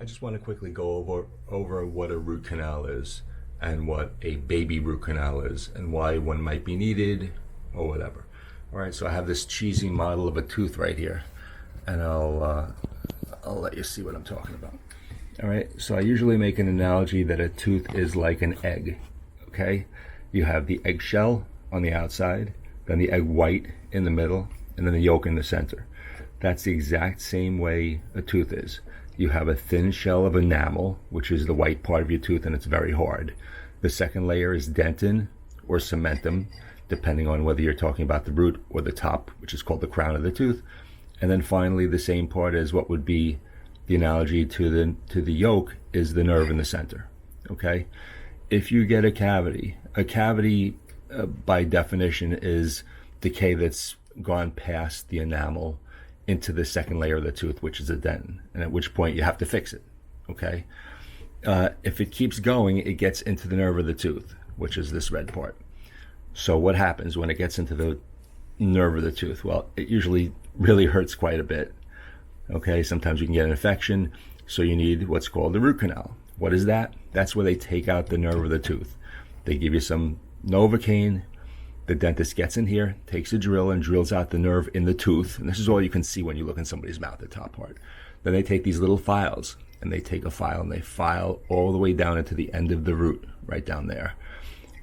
I just want to quickly go over what a root canal is and what a baby root canal is and why one might be needed or whatever. All right, so I have this cheesy model of a tooth right here, and I'll let you see what I'm talking about. All right, so I usually make an analogy that a tooth is like an egg, okay? You have the eggshell on the outside, then the egg white in the middle, and then the yolk in the center. That's the exact same way a tooth is. You have a thin shell of enamel, which is the white part of your tooth, and it's very hard. The second layer is dentin or cementum, depending on whether you're talking about the root or the top, which is called the crown of the tooth. And then finally, the same part is what would be the analogy to the yolk is the nerve in the center, okay? If you get a cavity by definition is decay that's gone past the enamel into the second layer of the tooth, which is a dentin, and at which point you have to fix it, okay? If it keeps going, it gets into the nerve of the tooth, which is this red part. So what happens when it gets into the nerve of the tooth? Well, it usually really hurts quite a bit, okay? Sometimes you can get an infection, so you need what's called the root canal. What is that? That's where they take out the nerve of the tooth. They give you some Novocaine. The dentist gets in here, takes a drill and drills out the nerve in the tooth. And this is all you can see when you look in somebody's mouth, the top part. Then they take these little files, and they take a file and they file all the way down into the end of the root, right down there.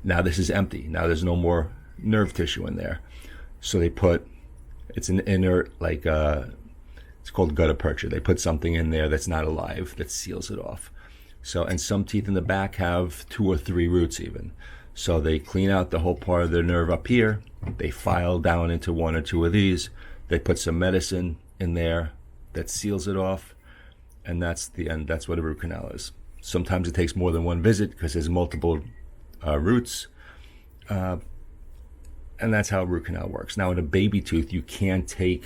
Now this is empty. Now there's no more nerve tissue in there. So they put, it's an inert, like it's called gutta percha. They put something in there that's not alive, that seals it off. So, and some teeth in the back have 2 or 3 roots even. So they clean out the whole part of the nerve up here. They file down into 1 or 2 of these. They put some medicine in there that seals it off. And that's the end. That's what a root canal is. Sometimes it takes more than 1 visit because there's multiple roots. And that's how a root canal works. Now in a baby tooth, you can't take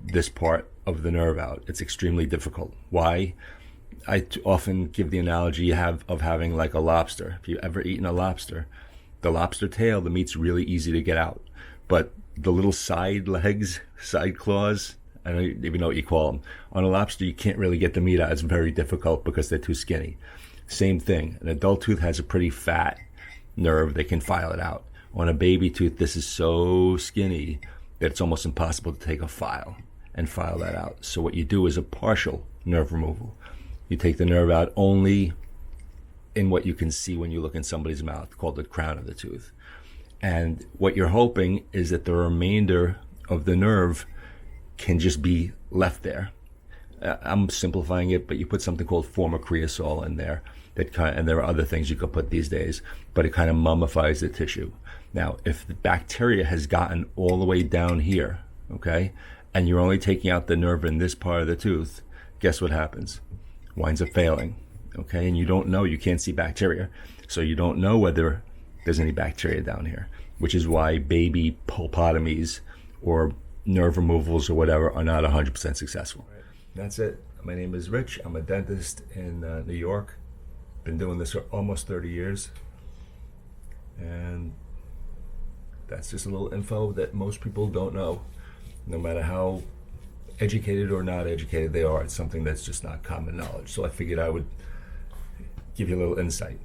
this part of the nerve out. It's extremely difficult. Why? I often give the analogy of having like a lobster. If you've ever eaten a lobster, the lobster tail, the meat's really easy to get out. But the little side legs, side claws, I don't even know what you call them. On a lobster, you can't really get the meat out. It's very difficult because they're too skinny. Same thing. An adult tooth has a pretty fat nerve. They can file it out. On a baby tooth, this is so skinny that it's almost impossible to take a file and file that out. So what you do is a partial nerve removal. You take the nerve out only in what you can see when you look in somebody's mouth, called the crown of the tooth. And what you're hoping is that the remainder of the nerve can just be left there. I'm simplifying it, but you put something called formicreosol in there, and there are other things you could put these days, but it kind of mummifies the tissue. Now, if the bacteria has gotten all the way down here, okay, and you're only taking out the nerve in this part of the tooth, guess what happens? Winds up failing, okay? And you don't know, you can't see bacteria, so you don't know whether there's any bacteria down here, which is why baby pulpotomies or nerve removals or whatever are not 100% successful. Right. That's it. My name is Rich. I'm a dentist in New York. Been doing this for almost 30 years. And that's just a little info that most people don't know. No matter how educated or not educated they are, it's something that's just not common knowledge. So I figured I would give you a little insight.